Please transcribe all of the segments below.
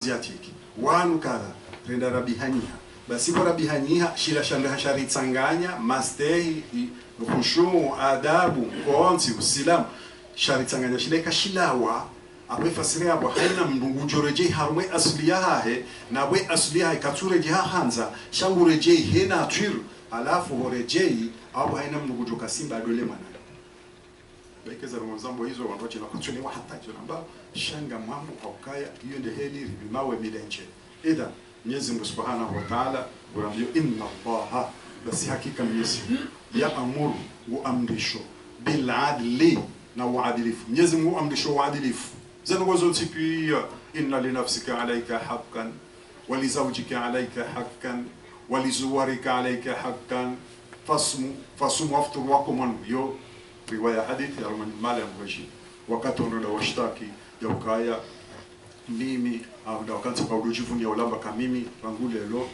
ziatiki wanu kadha renda rabihaniha basi kwa rabihaniha shila shanda shari tsanganya mastehi khushu adabu konzi usilam shari tsanganya shile kashilawa abe fasiri abo haina mndungu joreje harumwe asliya hahe na we asliya hahe katureje hanza shangureje he nature alafu horejei abo haina mndungu joka simba dole mana bekeza rumuzambo hizo wandoche na kutulewa hata hizo namba shanga mambo haukaya hiyo ndio heli bimawe milenche idha Mwenyezi Mungu Subhanahu wa Ta'ala uramyo inna Allah basi hakika Mwenyezi ya amuru wa amrisho bil adli na uadilifu Mwenyezi Mungu amrisho uadilifu zanogozo tipia inna li nafsika alayka haqqan wa li zawjika alayka haqqan wa li zuwarika alayka haqqan fasum waftur waqum yo riwaya hadithi ya Roman Mali Mbashi wakati ndo washtaki ya ukaya mimi au wakati kwa ujifungia ulamba kama mimi rangulelo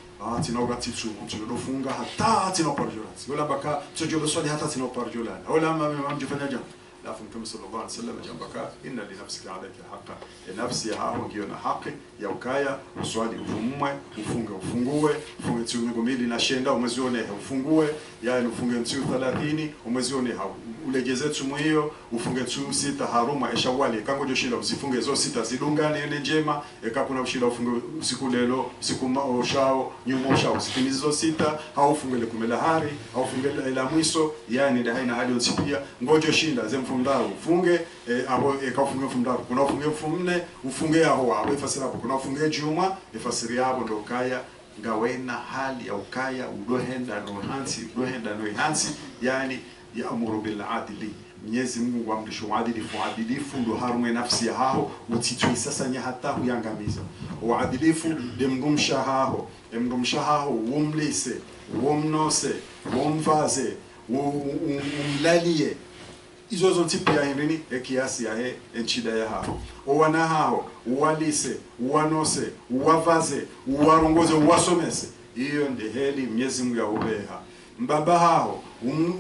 tina urati tsu tunofunga hata tina parjola wala baka tujolo swali hata tina parjola wala mamjifanya jambo lafu mtume sallallahu alaihi wasallam jambaka inna li nafsika alayka haqqan nafsi yao ndio na haki ya ukaya uswali ufumwe ufungue tsiungo mbili na shenda umezione ufungue yani ufunge tsiu 30 umezione ulegeze tsumu hiyo ufunge tsiu sita haruma eshawali kango joshila usifunge zo sita zidungane ene njema eka kuna ushila ufunge usiku lelo usiku oshao nyuma oshao usitimize zo sita au ufungele kumelahari au ufungele ila mwiso yani ndio haina hali onsipia ngojo shinda zemfumdaru ufunge abo ekafunge mfumdaru kuna ufunge mfumne ufunge aho abo ifasira kuna ufunge juma ifasiri yabo ndo kaya ngawena hali ya ukaya udohenda no hansi yani ya amuru bil adli Mwenyezi Mungu amrisho uadilifu ndo harumwe nafsi ya hao utitwi sasa nya hata huyangamiza uadilifu demrumsha hao umlise umnose umvaze umlalie izo zo tipi ya hirini kiasi ya enchida ya hao owana hao uwalise uwanose uwavaze uwarongoze uwasomese hiyo ndi heli Mwenyezi Mungu ya ubeha mbaba hao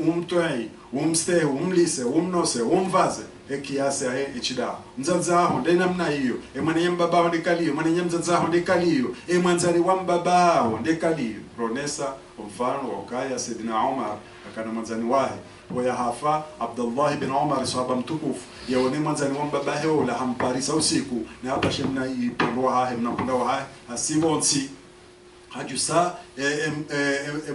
umtoi umste umlise umnose umvaze kiasi ya enchida mzaza hao ndena mna hiyo emane mbaba hao ndekaliyo mane mzaza hao ndekaliyo mwanzali wa mbaba hao ndekaliyo ronesa mfano wa ukaya Sidina Umar akana mwanzani wahe waya hafa Abdullah ibn Umar sahaba mtukufu yaone mwanzani wa mbaba hao la hamparisa usiku na hapa shemna ipandwa hahe mnakunda wahe asibonsi hajusa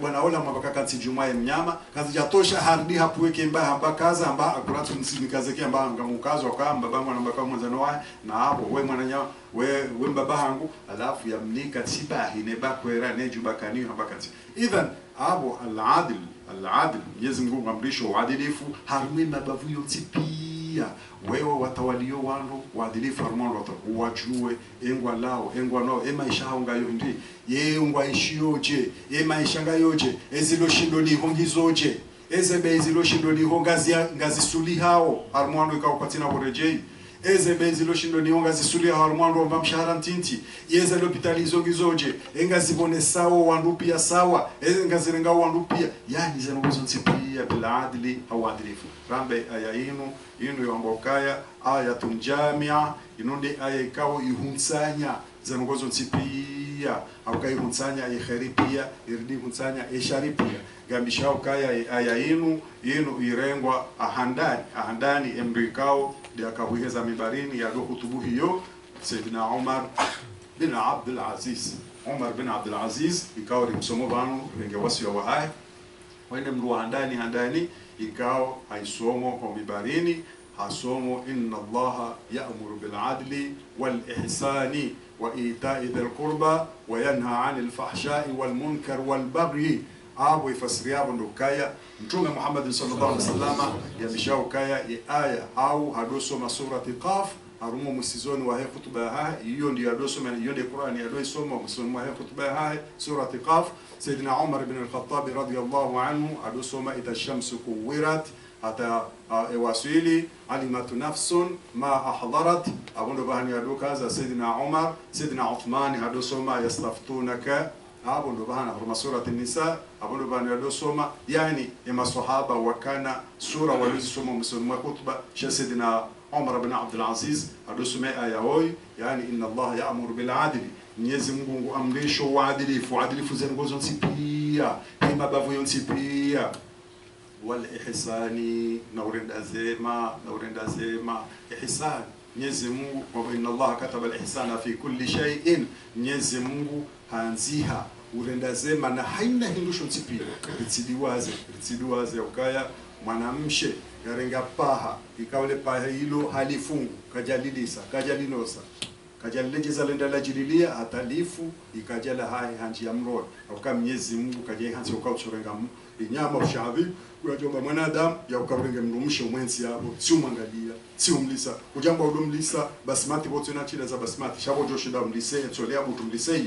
bwana ola mabaka kanti jumaa mnyama kazi jatosha hardi hapuweke mbaya hamba kaza amba akuratu nsinikaze ke amba ngamukazo kwa mbaba mwana mbaka mwanzani wahe na hapo we mwananya we mbaba hangu alafu yamnika tibahi ne bakwera ne jubakani habakati idhan abo al-adl Mwenyezi Mungu amrisho uadilifu harumi mabavu yote pia wewe watawalio wanu uadilifu harumano wajue engwa lao engwa no maisha ngayo ndi ye ngwa ishioje maisha ngayoje ezilo shindo ni hongizoje ezebe ezilo shindo ni ngazi suli hao harumano ikawapatina borejei ezebe ezilo shindo ni ngazi harumano wa mshahara ntinti yeze lopitalizo gizoje engazibone sawa wandupia sawa engazirenga wandupia yani zenogozo nsipia bila adli au adilifu rambe aya inu yambokaya ayatun jamia inundi aya ikawo ihunsanya zenogozo nsipia au kai hunsanya ikharipia irdi hunsanya isharipia gambisha ukaya aya inu irengwa ahandani emrikao dia kabuheza mibarini ya hutubu hiyo Sayyidina Umar bin Abdul Aziz ikawa msomo banu wenge wasio wa hai wende mru handani ikawa haisomo kwa mibarini hasomo inna Allaha ya'muru bil adli wal ihsani wa ita'i dhil qurba wa yanha 'anil fahsha'i wal munkar wal baghi abo ifasiria ndokaya mtume Muhammad sallallahu alaihi wasallam yamshao kaya aya au hadosoma surati Qaf arumo musizoni wa hutuba ha hiyo ndio adosoma hiyo ndio Qur'ani adosoma musoma wa hutuba ha surati Qaf Sayyidina Umar ibn al-Khattab radiyallahu anhu adosoma idha shamsu kuwirat hata wasili alimatu nafsun ma ahdarat abondo bahani adokaza Sayyidina Umar Sayyidina Uthman adosoma yastaftunaka abo ndo bana huruma surati Nisa abo ndo bana yadosoma yani masahaba wakana sura walizosoma msoma khutba Sayyidina Umar ibn Abdul Aziz adosume aya hoy, yani inna Allah ya'muru bil adli, Mwenyezi Mungu amrisho uadilifu, adilifu zengozo nsipia hima bavu yonsipia wal ihsani, na urenda zema ihsan. Mwenyezi Mungu kwa inna Allah kataba al ihsana fi kulli shay'in, Mwenyezi Mungu hanziha urenda zema na haina hindusho nsipia ritsidiwaze ukaya mwanamshe yarenga paha ikawle paha hilo halifungu kajalilisa kajalinosa kajalilejeza lenda la jililia atalifu ikajala hai hanji ya mroa auka Mwenyezi Mungu kaje hanzi ukauchorenga inyama ushavi kujomba mwanadamu ya ukarenga mnumshe mwenzi yabo si umwangalia si umlisa ujamba udumlisa basmati bote na chila za basmati shabo joshida mlise tsolea butumlise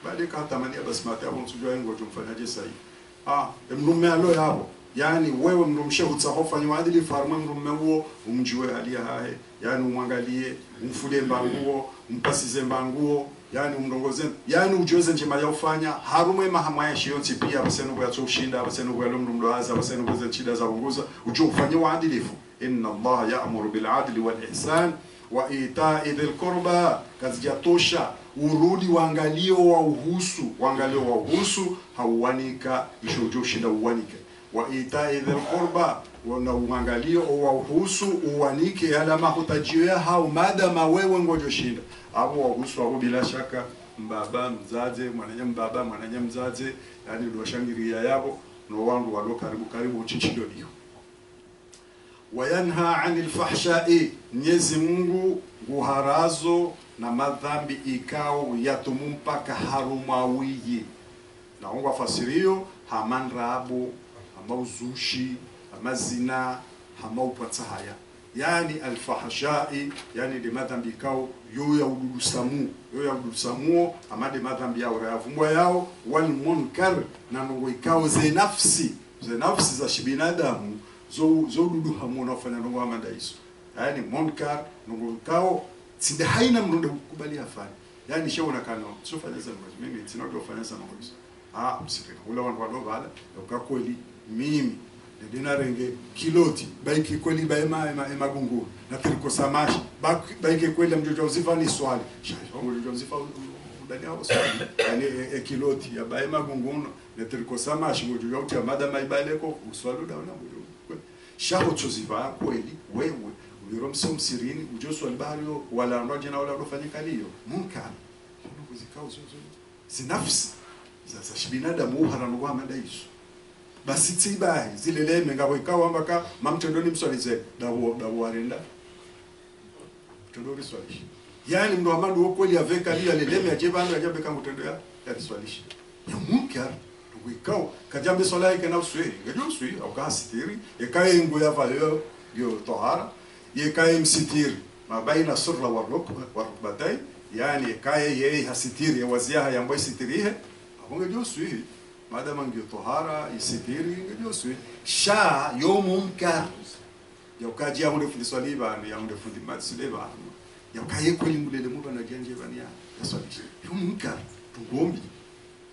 baada katamania basmati hapo msujua ngo tumfanyaje sasa mnume alo yabo, yani wewe mnumshe utsahofanya wadili farma mnume huo umjue hali hahe, yani umwangalie umfulie mbanguo umpasize mbanguo, yani umrongoze, yani ujoze njema ya ufanya harume mahamaya shiyonti pia basenu kwa tushinda basenu kwa lumdo haza basenu kwa chida za unguza ujue ufanye wadilifu. Inna Allah ya'muru bil adli wal ihsan wa ita'i dhil qurba, kazi yatosha urudi wangalio wa uhusu hauwanika ishojo shinda uwanike wa ita'i dhil qurba, wana uangalio wa uhusu uwanike alama hutajia hao madama wewe ngojo shinda abo wa uhusu abo bila shaka mbaba mzaze mwananya mzaze, yani ndo shangiria yabo no wangu walo karibu uchichido dio. Wayanha 'anil fahsha'i, Mwenyezi Mungu guharazo na madhambi ikao yatumumpaka harumawiyi na ongwa fasirio hamanrabu hamauzushi hamazina hamaupatahaya, yani alfahshai, yani de madhambi ikao yo ya ududusamu amade madhambi yao yavumbwa yao, wal munkar, na nongo ikao ze nafsi za shibinadamu zo dudu hamuna ufanya nongo amanda iso, yani munkar nongo ikao sinde haina mrunde kubali afanye, yani sheona kano sofanya sana mimi sinodo fanya sana ngozo msifika ula wantu wadovala ukakweli mimi ndinarenge kiloti baiki kweli baema emagungu na kiriko samashi baiki kweli mjojo uzifani swali shao mjojo uzifa ndani hapo swali yani kiloti ya baema gunguno na kiriko samashi mjojo uti amada maibaleko uswalo daona mjojo shao tuziva kweli wewe uliromsa msirini ujoso albario wala ndoje na wala rofanyika liyo munkar kuzikao zozo sinafsi sasa shibinadamu haranwa madaiso basi tibai zileleme ngabo ikawa mbaka mamtondoni mswalize dawo arenda tondori swalishi, yani ndo amando wokweli aveka lia leleme ajebana ajabe kama mtondo ya swalishi ya munkar ikawa kajambe swala yake na uswiri ngajua uswiri au kasitiri ikaye ngo ya valeo yo tohara yekaye msitiri mabaina surra wa rukbatai, yani ikaye yeye hasitiri waziaha yambo sitirihe ngajua uswiri madama ngio tohara isitiri ngajua uswiri sha yo munkar ya ukaji ya hunde fundi swaliba ya hunde fundi matsuleba ya ukaye kweli mulele muba na janje bania ya swalishi yo munkar tungombi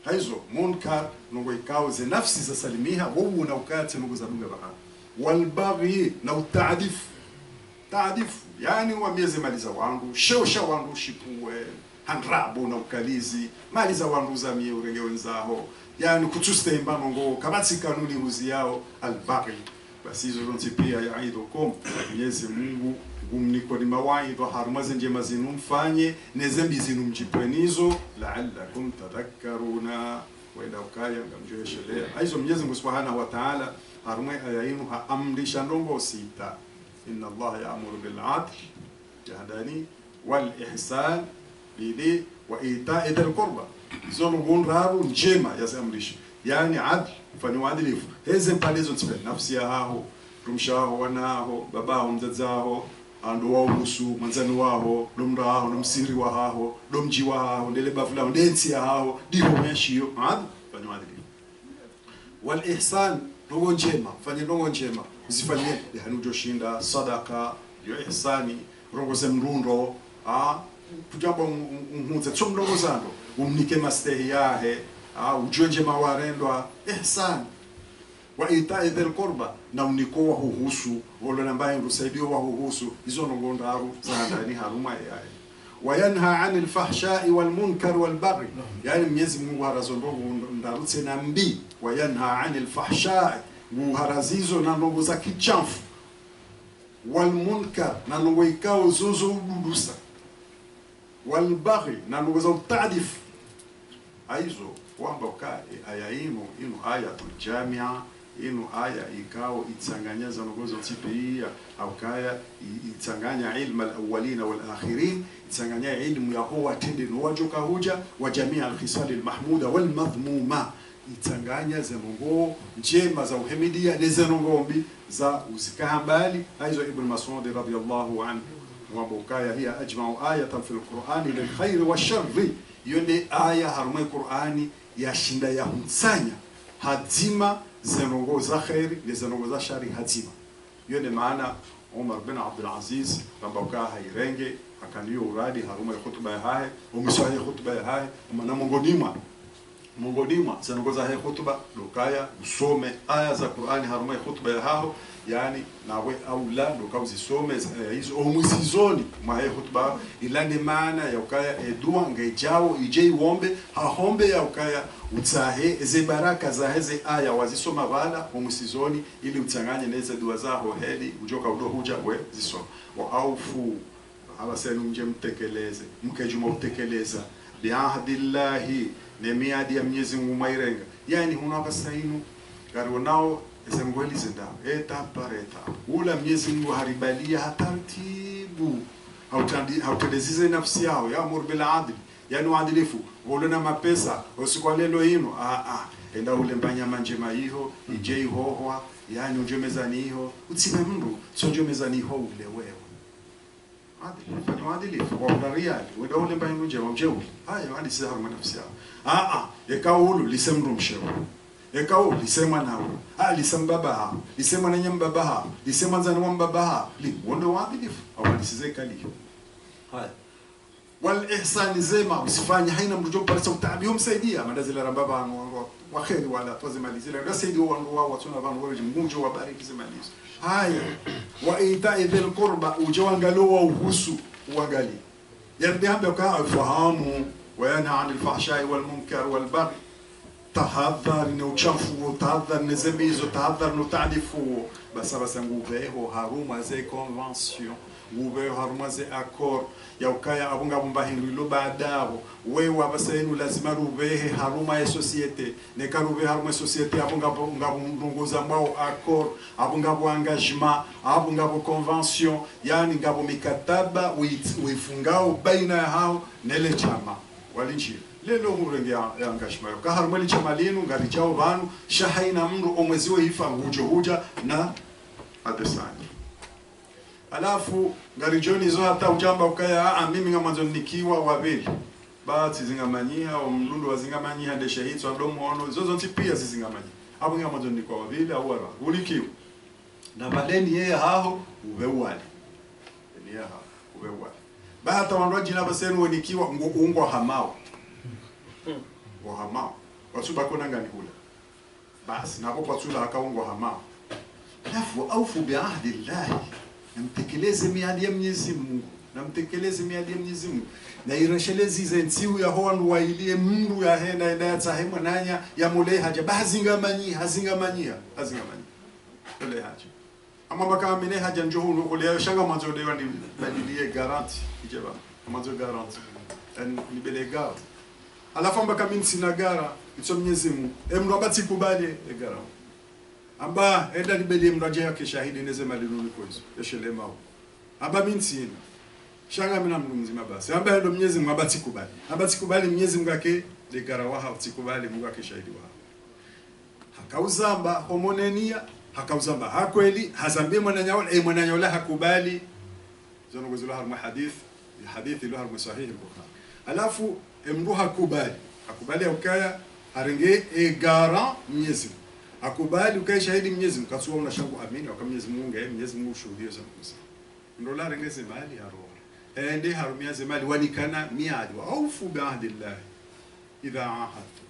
haizo munkar nongo ikao ze nafsi za salimiha wowu na ukati nongo za dunga baha walbaghi na utaadifu yani wa mieze maliza wangu shosha wangu shipuwe hanrabo na ukalizi maliza wangu za mie urenge wenzaho, yani kutuste imbano ngo kabati kanuni huzi yao albaghi. Basi hizo zonti pia ya aidokom Mwenyezi Mungu gumniko ni mawaidha harumaze njema zinu mfanye nezembi zinu mjipenizo la'allakum tadhakkaruna wenda ukaya ngamjoeshelea hizo. Mwenyezi Mungu Subhanahu wa Ta'ala harume ayainu amrisha ndongo sita: inna Allah ya'muru bil 'adli jahdani wal ihsan bili wa ita'i dhil qurba. Zonu gunraru njema yasamrisha, yani adl fanya adilifu heze palezo tsipe nafsi yaho rumshaho wanaho babaho mzazaho ando wao musu manzani wao domraho nomsiri waho domji waho ndele bafula ndensi yaho diho meshiyo adl fanya adilifu. Wal ihsan nongo njema fanya nongo njema usifanye hanujo shinda sadaka yo ihsani rongoze mrundo tujamba unhuze tsomrongo umnike mastehi yahe ujue njema warendwa ihsan wa ita'i dhil qurba na uniko wa huhusu wala ambaye rusaidio wa huhusu hizo nongo ndaru za ndani haruma yaye wa yanha 'anil fahsha'i wal munkar wal baghi yani Mwenyezi Mungu harazondogo ndaru tena mbi wa yanha 'anil fahsha'i muharazizo na nongo za kichafu wal munkar na nongo ikao zuzu ududusa wal baghi na nongo za utadif aizo kwamba aya ino ayatul jamia ino aya ikao itsanganya za nongozo tipia au kaya itsanganya ilmu al-awwalin wal-akhirin itsanganya ilmu ya huwa tende wajoka huja wa jamia al-khisal al-mahmuda wal-madhmuma itsanganya za nongo njema za uhimidia neza nongombi za uzikahambali aizo Ibn Mas'ud radiyallahu anhu wabukaya hiya ajma'u ayatan fil Qur'ani lil khair wash-sharr yone aya harumai Qur'ani yashinda ya hunsanya hazima zenongo za khairi na zenongo za shari hazima yone maana Umar bin Abdul Aziz tambauka hairenge akaniyo uradi harumai khutba ya hae umiswahi khutba ya hae mana mongodima zenongo za hae khutba dokaya usome aya za Qur'ani harumai khutba ya hao yani nawe aula doka uzisome hizo omwisizoni mahe khutba ilani maana ya ukaya edua ngejao ije wombe hahombe ya ukaya utahe eze baraka za heze aya wazisoma bala omwisizoni ili utanganye neze dua zao hedi ujoka udo huja we zisoma wa aufu abasenu mje mtekeleze mkejuma utekeleza biahdillahi ne miadi ya Mwenyezi Mungu mairenga yani hunabasainu garo nao ezengweli zenda pareta ula Mwenyezi Mungu haribalia hatartibu hautendezize nafsi yao ya amur bil adli yani uadilifu volona mapesa usikwalelo hino enda ule mbanya manjema hiyo ije hohwa yani uje mezani hiyo utsime mndu sojo mezani hiyo ule wewe adilifu wa ndariali wenda ule mbanya njema mjeu hayo hadi sasa harma nafsi yao yakaulu lisemru mshewa ekao lisema nawe lisema baba lisema na nyamba lisema nzani wa mbaba wondo waadilifu au lisize kali haya wal ihsan zema usifanye haina mtu pale utabi umsaidia madazila rababa wa khair wala tuzimalizila ngasidi wao watuna vanu wewe mungu wa bariki zimalizo haya wa ita'i dhil qurba ujawangalo wa uhusu uangali yardi hamba kwa fahamu wa yanha 'anil fahsha'i wal munkar wal baghi tahadhar ni uchafu tahadhar ni zemizo tahadhar no tadifu basa nguveho haruma ze convention nguveho haruma ze accord ya ukaya abunga bumbahindu lo baadaho wewe abasenu lazima ruvehe haruma ya societe ne karuve haruma ya societe abunga ngabunguza mbao accord abunga bo engagement abunga bo convention yani ngabo mikataba uifungao baina ya hao nele chama walinchi lelo murenge ya engagement ka harumali chamalinu ngari chao vanu shahaina mru omweziwe ifa ngujo huja na adesani alafu ngari joni zo hata ujamba ukaya mimi ngamanzo nikiwa wabeli bati zingamanyia o mlundu wazingamanyia de shahidi wa domo ono zozo tipia zizingamanyia hapo ngamanzo nikwa wabeli au wala ulikiwa na baleni yeye hao ubewali ni yeye hao ubewali bata wandoji na basenu wonikiwa ungo hamao hamao wasuba kona ngani hula basi na hapo wasula akaungwa hamao alafu aufu bi ahdillahi namtekeleze miadi ya Mwenyezi Mungu na irashelezi zentiu ya hoan wailie mundu ya hena ya tahema nanya ya mule haja hazingamanyia kule haja ama baka mine haja njohu no kule shanga manzo de wani badilie garanti ijeba manzo garanti ni belega alafu mbaka mimi sinagara ito Mwenyezi Mungu mndo abati kubali egara amba enda libeli mraje yake shahidi neze maliruni kwezo yeshelema amba mimi sina shanga mina mndu mzima basi amba ndo Mwenyezi Mungu abati kubali Mwenyezi Mungu yake egara wa hatikubali Mungu yake shahidi wa hakauzamba homonenia hakauzamba hakweli hazambie mwananyaola hakubali zono gozula harma hadithi lo harma sahih al-Bukhari alafu mndu hakubali ukaya arenge egara Mwenyezi Mungu akubali ukaya shahidi Mwenyezi Mungu kasuwa unashangu amini kwa Mwenyezi Mungu ushuhudie za Mwenyezi ndo la renge zemali haro ende harumia zemali wanikana miadi wa aufu bi ahdillah idha ahadtu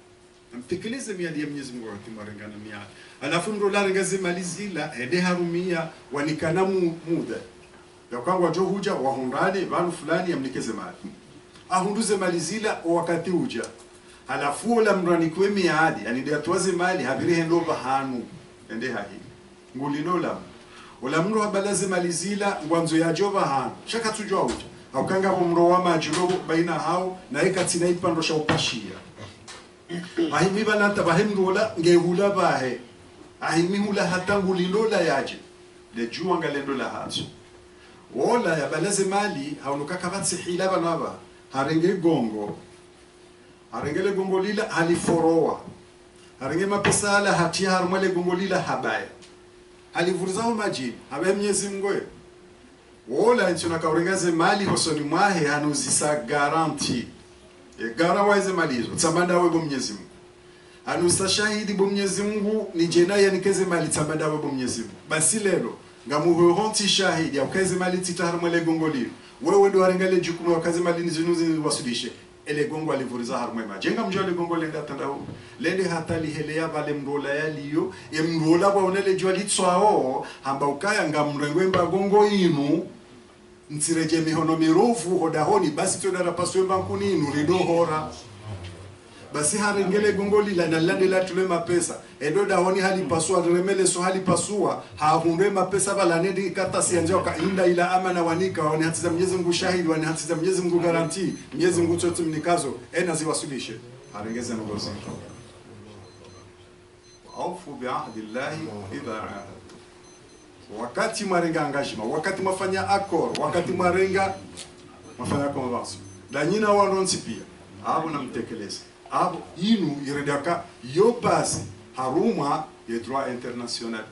amtekeleze miadi ya Mwenyezi Mungu wakati marengana miadi alafu ndo la rengaze malizila ende harumia wanikana muda ya kwangwa jo huja wahundane vanu fulani yamnikeze mali ahunduze malizila wakati huja alafu la mrani kwe miadi yani ndia tuwaze mali habiri hendo bahanu ende hahi ngulino la wala mro habalaze malizila ngwanzo ya jova hanu shaka tujua huja aukanga mro wa majulo baina hao na ikatina ipando sha upashia ahimi bana tabahemrola ngehula bahe ahimi hula hata ngulilola yaje le jua ngalendo la hazo wala ya balaze mali haunuka kabatsi hila banaba harenge gongo harengele gongo lila haliforoa harenge mapesa ala hatia harmale gongo lila habaya halivuruzao maji habe Mwenyezi Mungu wala nchuna kaurengaze mali hosoni mwahe hanuzisa garanti garawaize malizo tsambanda we bo Mwenyezi Mungu anusa shahidi bo Mwenyezi Mungu ni jena yanikeze mali tsambanda we bo Mwenyezi Mungu basi lelo ngamuhonti shahidi aukaze mali titaharmale gongo lilo wewe ndo arengale jukumu wakaze mali nizinuzi wasudishe ele gongo alivuriza harmwe majenga mjole gongo lenda tandao lende hatali helea vale mrola yaliyo mrola kwa onele jwa litswao hamba ukaya ngamrengwemba gongo inu ntsireje mihono mirofu hodahoni basi todara paswemba nkuni inu rido hora basi harengele gongo lila na lande la tule mapesa edo dahoni hali pasua remele so hali pasua hahunde mapesa bala nedi kata sianjao ka inda ila amana wanika wani hatiza Mwenyezi Mungu shahidi wani hatiza Mwenyezi Mungu garanti Mwenyezi Mungu chote mnikazo ziwasilishe harengeze ngozi aufu bi'ahdillahi idha ahad wakati marenga engagement wakati mafanya accord wakati marenga mafanya convention danyina wanonsi pia abo namtekeleza abo inu iredaka yo base haruma ye droit international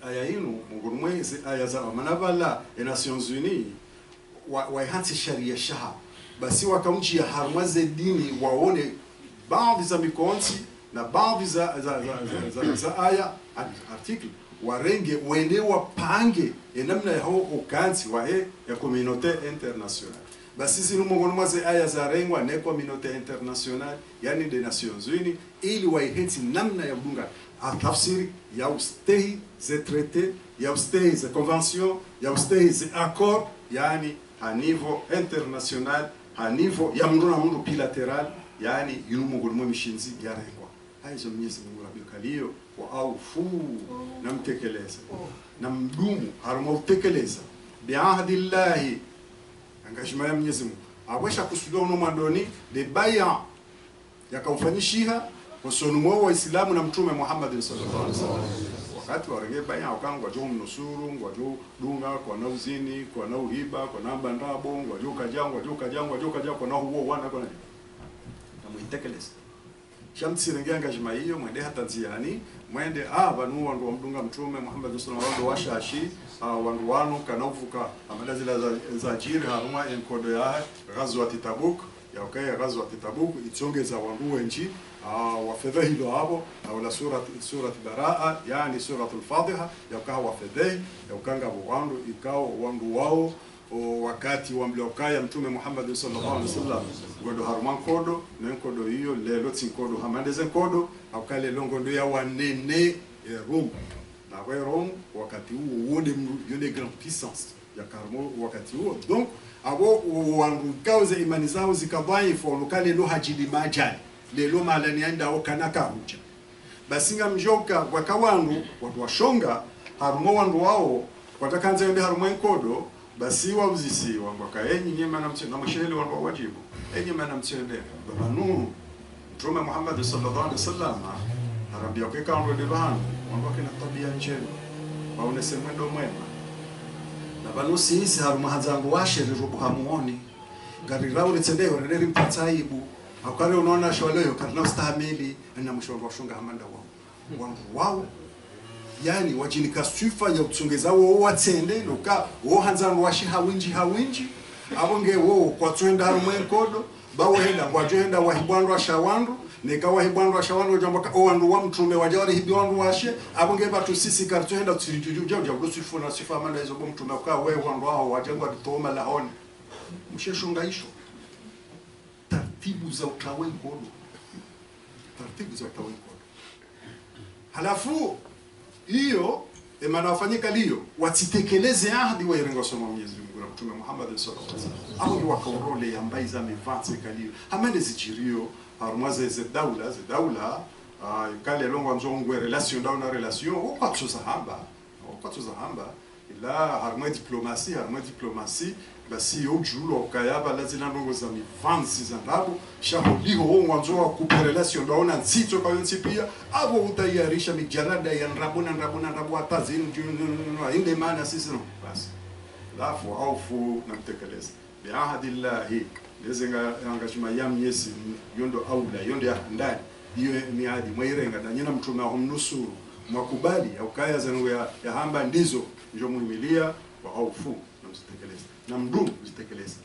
aya inu mungurumwezi aya za manabala ya Nations Unies wa hansi sharia shaha basi wakaunchi ya haruma dini waone baadhi za mikonzi na baadhi za aya article warenge wende wapange namna ya hao ukanzi wa ya communauté internationale basi sisi mwaze aya za rengwa ne communauté internationale yani des Nations Unies ili waiheti namna ya bunga atafsiri ya ustehi ze traité ya ustehi ze convention ya ustehi ze accord yani a niveau international a niveau ya mruna mundu bilateral yani yunumugulmo mishinzi ya rengwa haizo Mwenyezi Mungu rabikalio wa aufu na mtekeleza na mdumu haruma utekeleza bi'ahdillahi engagement ya Mwenyezi Mungu awesha kusudia no madoni de baya yakamfanyishiha wasonumo wa Islamu na mtume Muhammad sallallahu alaihi wasallam wakati warenge baya wakangwa jo mnusuru ngwajo dunga kwa na uzini kwa na uhiba kwa namba ndabo ngwajo kajangwa kwa na huo wana kwa na muitekeleza shamtsirenge engagement hiyo mwende hata nziani mwende banu wandu wamdunga mtume Muhammad sallallahu alaihi wasallam washashi wandu wanu kanavuka amadazila za jiri haruma enkodo ya ghazwat Tabuk ya ukaya ghazwat Tabuk itsongeza wandu wenji wafedha hilo hapo au surat baraa yani suratul fatiha ya ukaha wafedha ya ukanga wandu ikao wandu wao wakati wamliokaya mtume Muhammad sallallahu alaihi wasallam ngodo haruma kodo na kodo hiyo lelo tsinkodo hamandeze kodo akale longondo ya wanene Rome na kwa Rome wakati huo wonde yone grand puissance ya karmo wakati huo donc abo wangu kauze imani zao zikabai fo lokale lo hajili majani lelo malani anda okanaka huja basinga mjoka wakawandu watu washonga harumo wandu wao watakanza yende harumo kodo basi wabzisi wangu kaenyi nyema na mshele wangu wajibu enyi mana mchende babanu mtume Muhammad sallallahu alaihi wasallam arabia kwa kaundu de banu wangu kina tabia njema waonese mwendo mwema na banu sisi haruma hazangu washe rubu hamuoni gari rauri tendeo reneri mpataibu akare unaona shwaleyo karna ustahamili na mshongo washunga hamanda wao yani wajinika sifa ya utsongeza wao watsende loka wao hanzangu washe hawinji abonge wao kwa twenda haruma enkodo bawo henda kwa jenda wahibwandu ashawandu nikawa hibwandu ashawandu jambo ka wandu wa mtume wajawari hibwandu washe abonge batu sisi kartu henda tsirijuju jabu kusifu na sifa amanda hizo mtume kwa wewe wandu wao wajangwa ditoma lahoni msheshunga hisho taratibu za utawe enkodo taratibu za tawiko. Halafu hiyo maana wafanyika liyo watitekeleze ahadi wa irenga soma Mwenyezi Mungu na Mtume Muhammad sallallahu alaihi wasallam. Au ni wakaurole ambaye zamevatse kaliyo. Hamende zichirio harumaze ze daula kale longo mzongo relation dans la relation au pas chose hamba ila harma diplomatie basi ojulo kayaba lazina longo za mivansi za ndabu shaholiho mwanzo wa kuperelation daona nsito kwa yonsipia abo utayarisha mijarada ya nrabu atazini inde maana sisi no basi lafu aufu na mtekeleza bi ahadillahi lezenga engagement ya Mwenyezi yondo aula yondo ya ndani hiyo ni ahadi mwirenga na nyina mtume wa mnusuru mwakubali au kaya zanu ya hamba ndizo njo muimilia wa aufu na mzitekeleza na mdumu mzitekeleza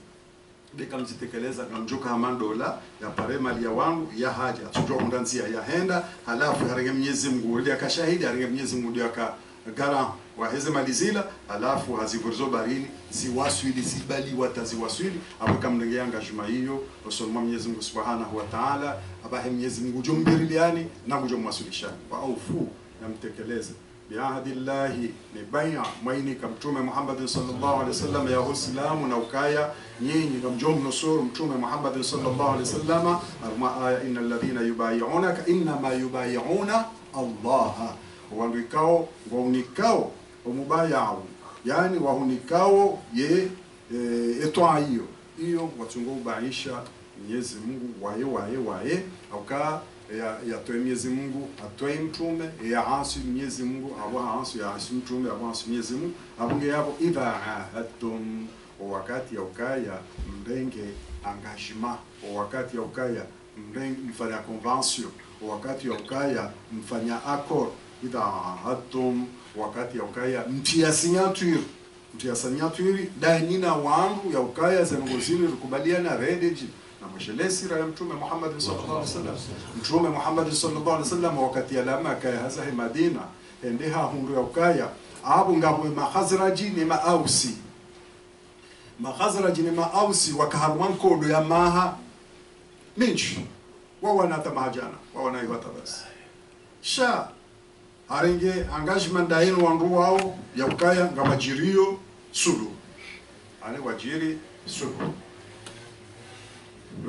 deka mzitekeleza na mjoka hamandola ya pare mali ya wangu ya haja tujua undanzia ya henda halafu harenge Mwenyezi Mungu ili akashahidi harenge Mwenyezi Mungu ili akagara wa heze malizila halafu hazivurizo barini ziwaswili zibali wataziwaswili abaka mnenge engagement hiyo osoma Mwenyezi Mungu Subhanahu wa Ta'ala abahe Mwenyezi Mungu jomberiliani na mjomwasilishani wa aufu na mtekeleze biahadillahi ni baya maini kamtume Muhammad sallallahu alaihi wasallam ya Uislamu na ukaya nyinyi kamjom nusuru mtume Muhammad sallallahu alaihi wasallam arma aya innal ladhina yubay'unaka inma yubay'una Allah walikao waunikao umubayao yani wahunikao ye etwa hiyo watungo ubaisha Mwenyezi Mungu waye auka ya toe Mwenyezi Mungu atoe mtume ya asi Mwenyezi Mungu abo asi ya asi mtume abo asi Mwenyezi Mungu abunge yabo idha ahadtum wakati ya ukaya mrenge engagement wakati ya ukaya mrenge mfanya convention wakati ya ukaya mfanya accord idha ahadtum wakati ya ukaya mtia signature dainina wangu ya ukaya zanongozini rukubaliana redeji na mshelesi ra mtume Muhammad sallallahu alaihi wasallam mtume Muhammad sallallahu alaihi wasallam wakati alama kaya haza Madina endeha hundu ya ukaya abu ngabwe mahazraji ni maausi wakaharwan kodo ya maha minchi wawana tamajana wawana yota basi sha arenge engagement daino wandu wao ya ukaya ngamajirio sulu ane wajiri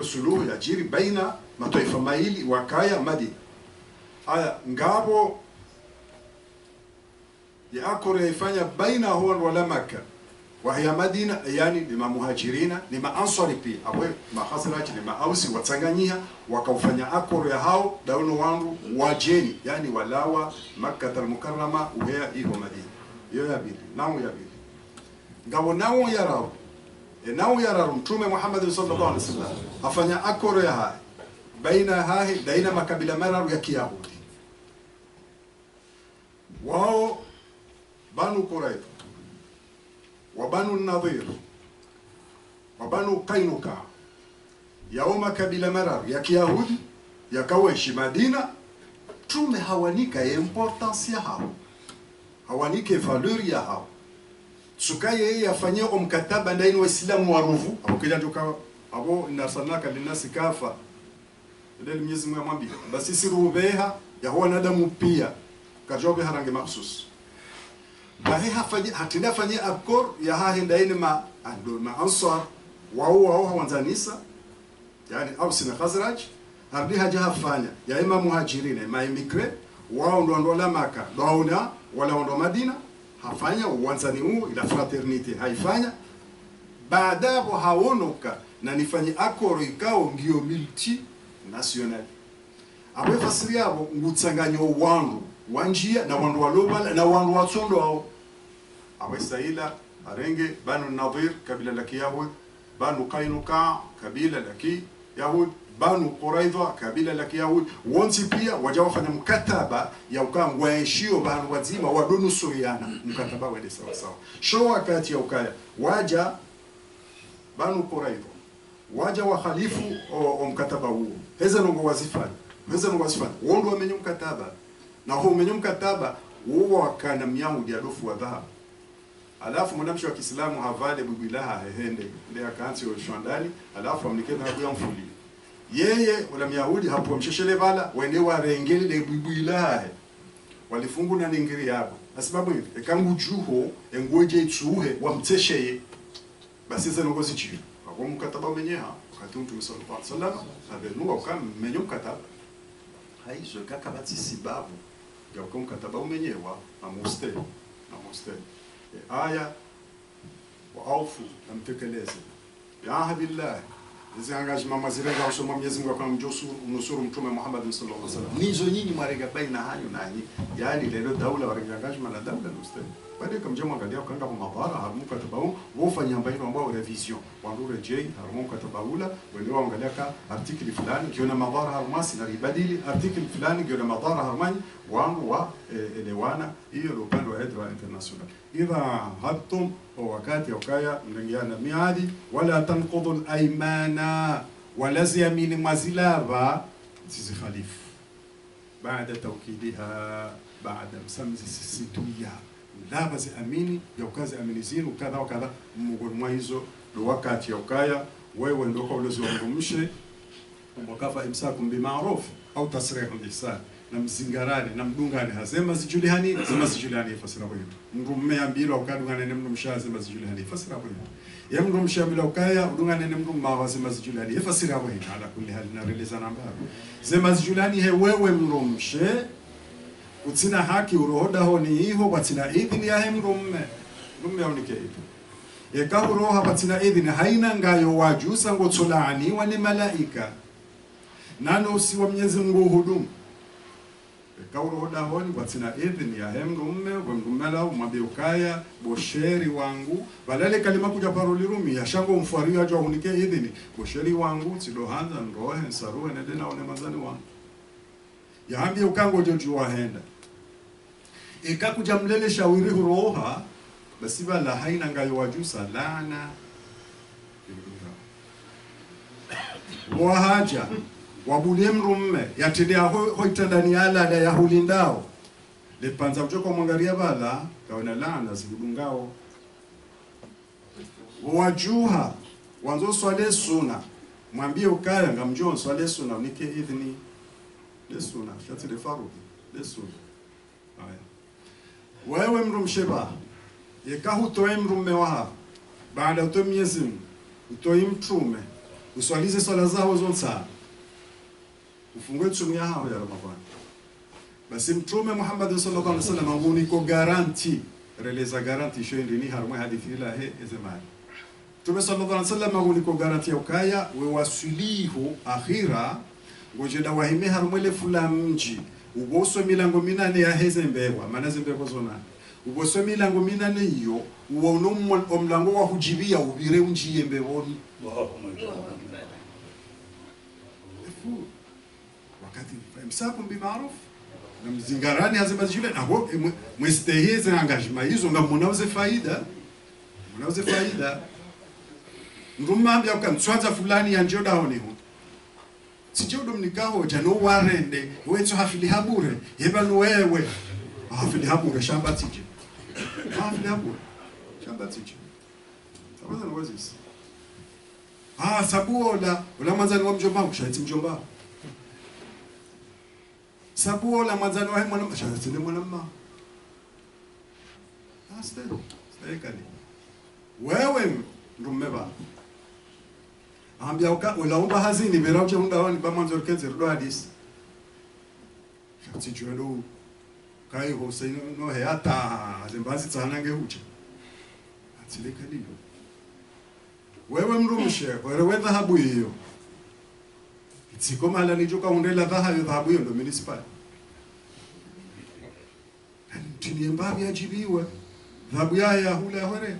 sulu ya jiri baina mataifa maili wakaya Madina aya ngabo ya akore ifanya baina huwa wala Makka wa hiya Madina yani ni muhajirina ni ansari pia abwe mahasraji ni ausi watanganyia wakaufanya akore ya hao dauno wangu wajeni yani walawa Makkah al-Mukarrama uhea iko Madina hiyo ya bili ngabo nao yarao mtume Muhammad sallallahu alaihi wasallam afanya akore ya hai baina hahi daina makabila mararu ya Kiyahudi wao Banu Qurayza wa Banu Nadhir wa Banu Qainuqa yao makabila mararu ya Kiyahudi yakawaishi Madina tume hawanika importance ya hao hawanike valeur ya hao sukaye yafanyie mkataba ndaini waislamu waruvu akija tuka abo inasanaka linasi kafa ndio Mwenyezi Mungu amwambia basi sirubeha ya huwa nadamu pia kajobe harange mahsus bahe hatinda fanyia akor ya hahindaini ma ansar wao hawanzanisa yani Aus na Khazraj hardi haja hafanya ya ima muhajirina ma immigrant wao ndo la Maka dauna wala ndo Madina hafanya uwanzani huu ila fraternity haifanya baadapo haonoka na nifanye akoro ikao ngio multi national abe fasiri yabo ngutsanganyo wandu wanjia na wandu walobala na wandu watsondo hao abe saila arenge Banu Nadhir kabila la Yahud Banu Qainuqa kabila la Yahud Banu Qurayza kabila la Yahud wonsi pia wajawafanya mkataba ya ukangwaishio banu wazima wadonu suriana mkataba wende sawa sho wakati ya ukaya waja Banu Qurayza waja wa khalifu o mkataba huo heza nongo wazifanya wondo wamenyo mkataba na huo umenyo mkataba huo wakana Myahudi adofu wa dhahabu alafu mwanamshi wa Kiislamu havale bibilaha hehende ndio akaanzi wa shwandani alafu amnikena hapo ya mfuli yeye wala Myahudi hapo msheshele bala wende warengele le bibila walifungu na ningiri yabo sababu hivi ekangu juho engoje itsuhe wamtesheye basi sasa ngozi chiyo kwa mkataba umenyeha wakati mtu sallallahu alaihi wasallam abenua kama menyo mkataba haizo kaka bati sibabu ya kwa mkataba umenyewa amuste aya wa aufu namtekeleze ya habillah hizi engagement mazirega usoma Mwenyezi Mungu kwa mnusuru mtume Muhammad sallallahu alaihi wasallam nizo nyinyi mwarega baina hayo nani yani leo daula warega engagement na daula nuste baada kama jamaa angalia kanga kwa mabara harumuka tabau wofanya mbaino ambao revision wandure j harumuka tabaula wao angalia ka article fulani kiona mabara harumasi na ribadili article fulani kiona mabara harmani wangu wa elewana hiyo ndio upande wa hedra international idha hatum wakati ukaya mngiana miadi wala tanqudu al-aymana wala ziamini mazilava zizikhalifu baada tawkidiha baada msamzi sisituya la bazi amini ya ukazi aminizini ukadha wakadha mungoni mwa hizo ndo wakati ya ukaya wewe ndio kwa ulozi wa mrumshe umwakafa imsakum bima'ruf au tasrihun biihsan na mzingarani na mdungane hasema zijulihani sema zijulihani fasira kwa hiyo mrumme ambilo ukadungane ne mrumsha sema zijulihani fasira kwa hiyo ya mrumsha ambilo ukaya udungane ne mrumma sema zijulihani fasira kwa hiyo ala kulli hal na releza namba sema zijulihani he wewe mrumshe utina haki urohoda honi hiho batina idhini ya mrumme aunike idhini ekahuroha batina idhini haina ngayo wajusa ngotsolani wani malaika nano si wa Mwenyezi Mungu hudumu ekahurohoda honi batina idhini ya mrumme lao mabiukaya bosheri wangu balale kalima kuja paroli rumi ya shango mfuari ajwa unike idhini bosheri wangu tidohanza nrohe nsaruhe nedena one mazani wangu yahambi ukango joju wahenda ikakuja mlele shawiri huroha basi bala haina ngayo wajusa lana wahaja wabulie mrumme yatendea hoitandani ala ya hulindao lepanza mjoko mwangaria bala kaona lana zibudungao wajuha wanzo swale suna mwambie ukaya ngamjo swale suna unike idhni lesuna shati de faru lesuna haya wewe mrumsheba yekahutoe mrumme waha baada utoe Mwenyezi Mungu utoe mtume uswalize swala zao zote ufungue tsumu ya hao ya Ramadhani basi mtume Muhammad sallallahu alaihi wasallam anguni ko garanti releza garanti shondi ni harma hadithi ila he ezemani mtume sallallahu alaihi wasallam anguni ko garanti ukaya we wasulihu akhira ngojeda wahime harumwele fula mji uboso milango minane ya hezembewa maana zembeko zona uboso milango minane hiyo uono omlango wa hujibia ubire unji yembewoni wakati imsakum bimaruf na mzingarani hazima zile na ho mwesteheze engagement hizo ngamunauze faida ndumambia ukamtswaza fulani ya njoda honi ho sijodo mnikaho jano warende wetu hafili habure yebalo wewe hafili habure shamba tije sababu wazisi sabuola ula mwanzani wa mjomba kushaiti mjomba sabuola mwanzani wa mwana kushaiti mwana mama kali wewe ndumeba ambia ulaomba hazini berauje undaoni bamanzo kenze ndo hadisi chijwelo kai Hussein no hata zimbazi tsanange uche atsileka liyo wewe mrumshe wewe dhahabu hiyo itsikoma la nijoka undela dhahabu hiyo ndo municipal tinie mbabi ajibiwe dhahabu ya hula hore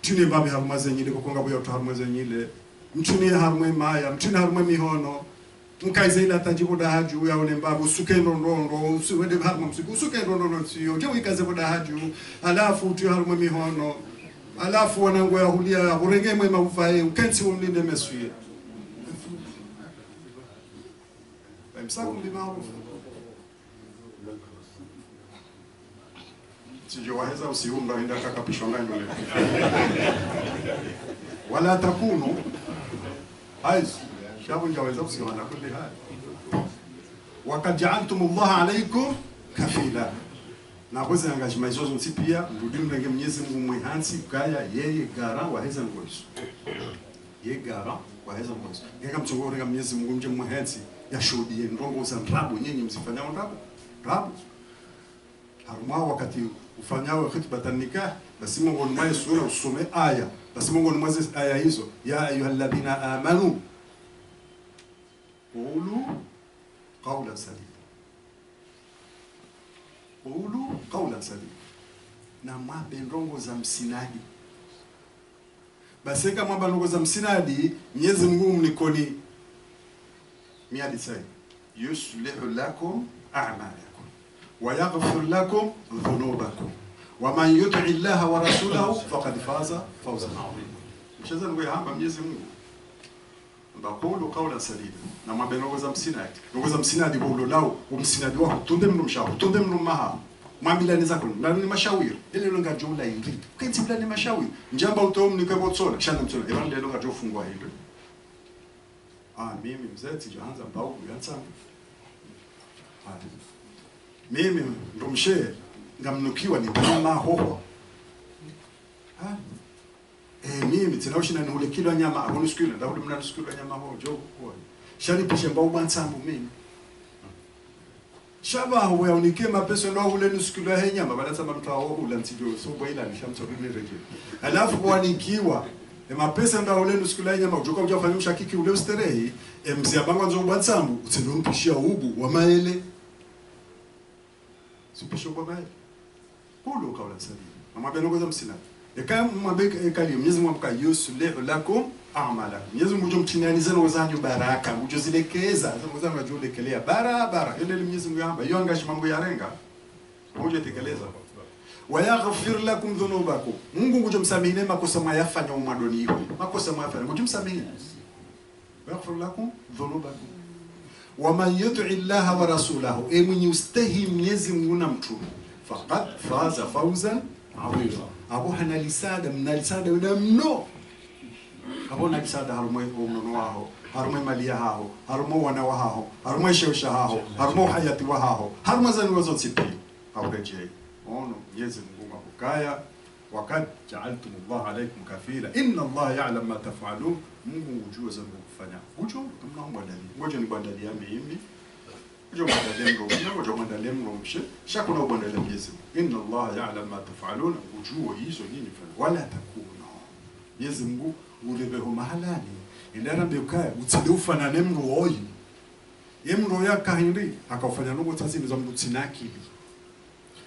tinie mbabi harumazenyile kokonga boyo tarumazenyile mchuni harumwe maya mchuni harumwe mihono mkaize ila tajibu dahaju yaone mbabu suke ndondo usiwende harumwe msiku suke ndondo siyo je wikaze bodahaju alafu tu harumwe mihono alafu wanangu ya hulia urenge mwema ufae ukensi umlinde mesuye msakum bimaruf sijowaheza usiumba inda kakapishonga nyole wala takunu aiz shabu njaweza kusimama kule hali wakad ja'altum Allah alaykum kafila na bozi engagement hizo nsipia ndudi mrenge Mwenyezi Mungu mwihansi kaya yeye gara waheza ngoiso yeye gara waheza ngoiso ngeka mchongore Mwenyezi Mungu mje mwihansi yashuhudie ndongo za rabu nyinyi msifanyao rabu haruma wakati ufanyao khitbatan nikah basi Mungu mwaye sura usome aya basi Mungu mwaye aya hizo ya ayyuhalladhina amanu qulu qawlan sadida qulu qawlan sadida na mwabe ndongo za msinadi basi kama mwabe ndongo za msinadi Mwenyezi Mungu mnikoni miadi sai yuslihu lakum a'malakum wa yaghfir lakum dhunubakum wa man yuti Allah wa rasulahu faqad faza fawzan 'azima mshaza ngo hamba Mwenyezi Mungu ndaqulu qawlan sadida na mwabengo za msinadi ngo za msinadi bolo lao umsinadi wako tunde mno mshauri tunde mno maha mwambila zako na ni mashawiri ile longa jumla ingi kenti bila ni mashawiri njamba utom ni kwa tsona shana mtsona ile longa jofungwa hilo mimi mzee sijaanza mbao kuanza mimi ndo mshe ngamnukiwa ni kama hoho mimi tena ushina ni ule kilo nyama abonu skula ndaude mna skula nyama ho jo kwa shani pishe mbao mwansambu mimi shaba huwa unike mapeso ndo ule nuskula he nyama bala sema mtao ule ntijo so boila ni shamto bile reje alafu kwa nikiwa mapesa ndo ule nuskula nyama ujoka ujafanya mshakiki ule usterehi mzia bangu nzo bwansambu utinompishia ubu wa maele sipisho kwa maele kulo kaula sabi mama benogo za msina ekaya mwabeka ekali Mwenyezi Mungu amka yuslihu lakum a'malakum Mwenyezi Mungu mtinaniza no zanyu baraka ujozilekeza zangu najulekelea barabara ile Mwenyezi Mungu yamba yo angashi mambo ya renga uje tekeleza wa yaghfir lakum dhunubakum Mungu ngujomsamehine makosa mayafanya umadoni hiyo makosa mayafanya ngujomsamehine yaghfir lakum dhunubakum wa man yuti Allah wa rasulahu mwenye ustahi Mwenyezi Mungu na mtume faqad faza fawzan 'azima abo hanalisada mnalisada wena mno abo nalisada harumo mno wao harumo mali yao harumo wana wao harumo shosha hao harumo hayati wao harumo zanu zote haurejei ono Mwenyezi Mungu akukaya wakad ja'altum Allah alaykum kafila inna Allah ya'lam ma taf'alun Mungu ujua zangu kufanya ujo mnaomba dalili ngoja ni bandalia mimi ujo bandalia mro ujo bandalia mro mshe shakuna bandalia Mwenyezi inna Allah ya'lam ma taf'alun ujua hizo nini fanya wala takuna Mwenyezi Mungu ulebeho mahalani indara mbekaya utsidufanane mro oyi yemro yakahindi akafanya nuko tsazini za mutsinakili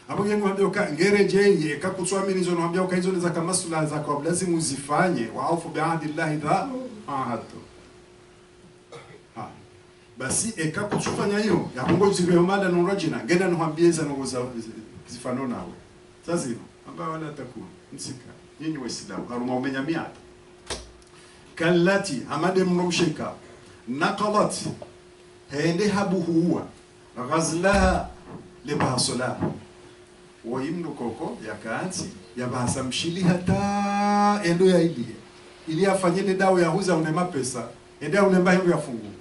hapo yengo ndio ngere jeye kakutswamini hizo naambia ukaizo za kama sala za kwa lazima uzifanye waafu bi'ahdillahi dha ahadu basi ekakutsufanya hiyo yakongo zibeho mada no rajina ngenda nohambieza no zifano nawe sasa ambao wala takuna msika nyinyi waislamu haruma umenya miata kallati amade mnomshika naqalat hende habu huwa ghazlaha libasala waimno koko yakaanzi yabasa mshili hata endo ya ili afanyene dawa ya huza unema pesa enda unemba hindu ya fungu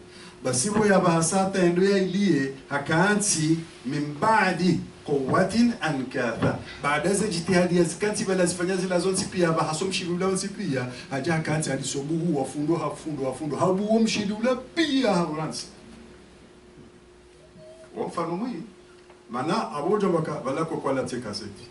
basi bo yabasa hata endo ya ilie hakaanzi mimbadi quwwatin ankatha baada za jitihadi ya zikanti bala zifanya zila zonzi pia bahaso mshili ula zonzi pia haja hakaanzi alisobuhu wafundo habu mshili ula pia hauransi wamfano mwii mana abojo baka balako kwa la tekaseti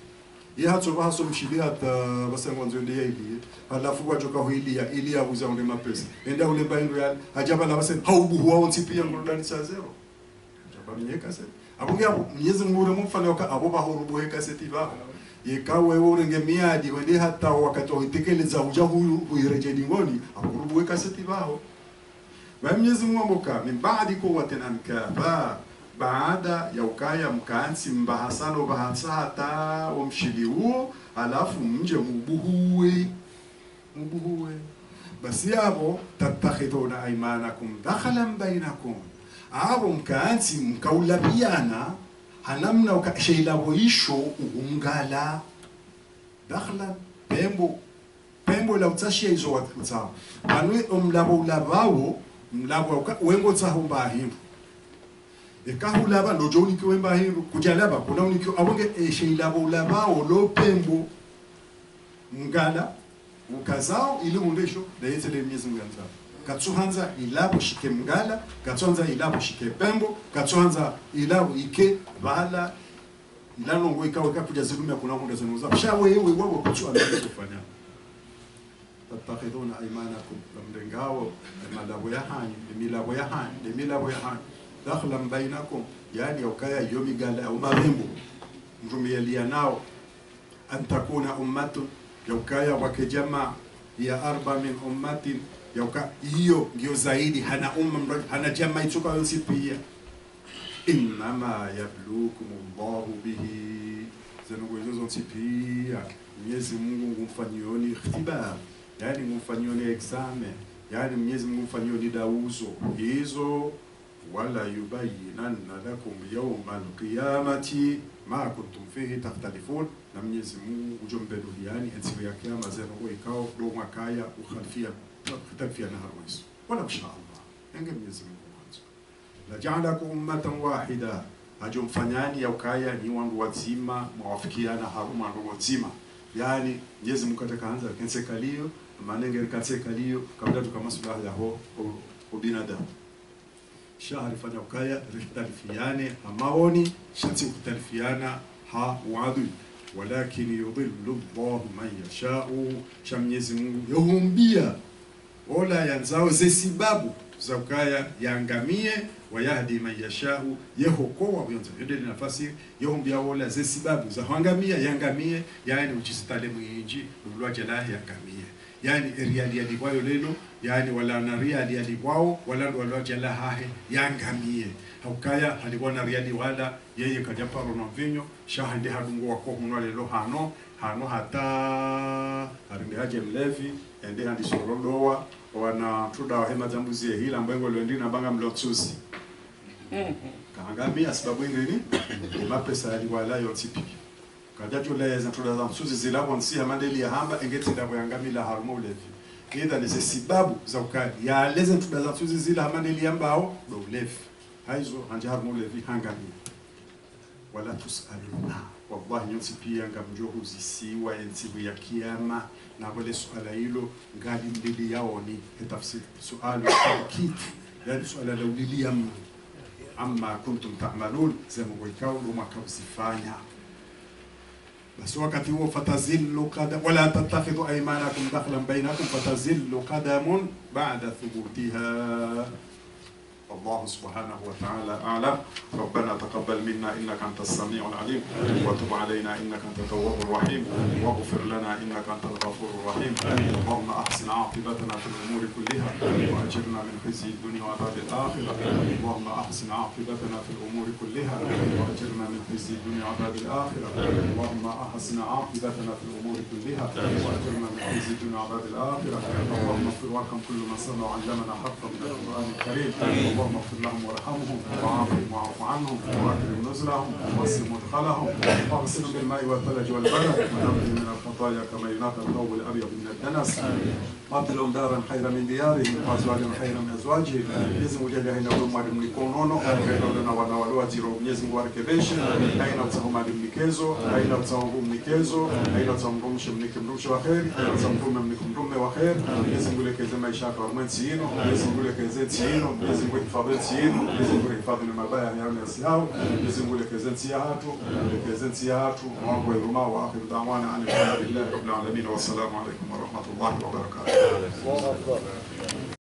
ya hatso bahaso mshili hata basengo nzonde ya ili halafu wajoka huilia ili ya uza unde mapesa enda ule baindu ya hajaba la basen haubu waonti pia ngurudani sa zero hajaba mwenye kaseti abungia Mwenyezi Mungu mfano ka aboba horubu he kaseti ba yekawe urenge miadi wende hata wakati oitekeleza uja huireje dingoni akurubu he kaseti bao wa Mwenyezi Mungu mboka min baadi quwwatin ankatha baada ya ukaya mkaansi mbahasano bahasa hata umshili huo alafu mje mubuhuwe basi hapo tatakhiduna aymanakum dakhalan bainakum abo mkaansi mkaulabiana hanamna ukashaila boisho ungala dakhlan pembo la utashia hizo watu anwe omlabo ulabawo mlabo wengo tsahomba hindu ekahulaba lojo uniki wemba hindu kujalaba kuna uniki abonge esheilabo ulabao lopembo ngala ukazao ili mundesho da yetele Mwenyezi Mungu anza katsuhanza ilabo shike mngala katsuhanza ilabo shike pembo katsuhanza ilabo ike bala ilano ngo ikawe kakuja zilumia kuna munda zanuza shawe wewe wao kutsua kufanya tattakhiduna aymanakum lamdengao malabo ya hani milabo ya hani dakhlan bainakum yani ukaya yomi gala au marembo mtumilia nao antakuna ummatun yaukaya wakijama ya arba min ummatin yauka hiyo ndio zaidi hana hana jamaa itoka yote pia inma yabluukum Allahu bihi zanagozo zote pia Mwenyezi Mungu ngumfanyioni ikhtibar yani ngumfanyioni examen yani Mwenyezi Mungu ngumfanyioni dauzo hizo wala yubayyinanna lakum yawmal qiyamati ma kuntum fihi takhtalifun na Mwenyezi Mungu ujombelo yani siku ya kiyama zenu ikao do makaya ukhalfia na harwis wala insha Allah yange Mwenyezi Mungu mwanzo la ja'alakum ummatan wahida ajomfanyani ya ukaya ni wangu wazima mwafikiana haruma ndo wazima yani Mwenyezi Mungu atakaanza kensekalio manenge kansekalio kabla tukamasulah ya ho binadamu shahari fanya ukaya rikhtalifiane amaoni shansi kutalifiana ha wadu walakin yudhillu Allah man yasha'u Mwenyezi Mungu yuhumbia ola yanzao zesibabu za ukaya yangamie wayahdi man yasha'u yehokoa bionza yode nafasi yuhumbia ola zesibabu za hangamia yangamie yani uchisitale mwinji ulwaje la yangamie yani riali alikwayo lelo yani wala na riali alikwao wala walwaje la hahe yangamie haukaya halikuwa na riali wala yeye kajaparo na vinyo shahande hadungo wako hunwa lelo hano hata harinde haje mlevi ende handi sorolowa wana tuda wa hema jambuzie hila mbengo lwendina banga mlotsuzi kaangamia sababu ingeni mapesa aliwala yotipi kajacho leza tuda za msuzi zilabo nsia mandeli ya hamba engeti ndabo yangamila harumo ulevi either ni sababu za ukali ya leza tuda za msuzi zila mandeli yambao do ulevi haizo anje harumo ulevi hangamia wala tusaluna wallahi nyonsi pia ngamjohu zisiwa ensibu ya kiyama na wale suala hilo ngali mbili yao ni tafsiri suala kitu yani suala la ulilia amma kuntum ta'malun sema wikao ndo makabusifanya basi wakati huo fatazillu qadam wala tattakhidhu aymanakum dakhlan bainakum fatazillu qadamun ba'da thubutiha الله سبحانه وتعالى أعلم ربنا تقبل منا إنك أنت السميع العليم وتب علينا إنك أنت التواب الرحيم واغفر لنا إنك أنت الغفور الرحيم اللهم أحسن عاقبتنا في الأمور كلها وأجرنا من خزي الدنيا وعذاب الآخرة اللهم أحسن عاقبتنا في الأمور كلها وأجرنا من خزي الدنيا وعذاب الآخرة اللهم أحسن عاقبتنا في الأمور كلها وأجرنا من خزي الدنيا وعذاب الآخرة اللهم اغفر وارحم كل من سمع وعلمنا حقا من القرآن الكريم اللهم اغفر لهم وارحمهم وعافهم واعف عنهم واكرم نزلهم ووسع مدخلهم واغسلهم بالماء والثلج والبرد ونقهم من الخطايا كما ينقى الثوب الابيض من الدنس واعطهم دارا خيرا من ديارهم وازواجا خيرا من ازواجهم Mwenyezi Mungu jalia haina huruma hadi mlikonono na wanawalua jiro Mwenyezi Mungu arekebeshe haina utahoma hadi mlikezo haina utahoma mlikezo haina utahomrumshe mnikimrumshe wa kheri haina utahomrume mnikumrume wa kheri Mwenyezi Mungu lekeze maisha yako mwenzi yino Mwenyezi Mungu lekeze tino Mwenyezi Mungu hifadhi yino Mwenyezi Mungu hifadhi na mabaya yao na yao Mwenyezi Mungu lekeze ntia hatu Mungu huruma wa akhir da'wana alhamdulillahi rabbil alamin wa assalamu alaykum wa rahmatullahi wa barakatuh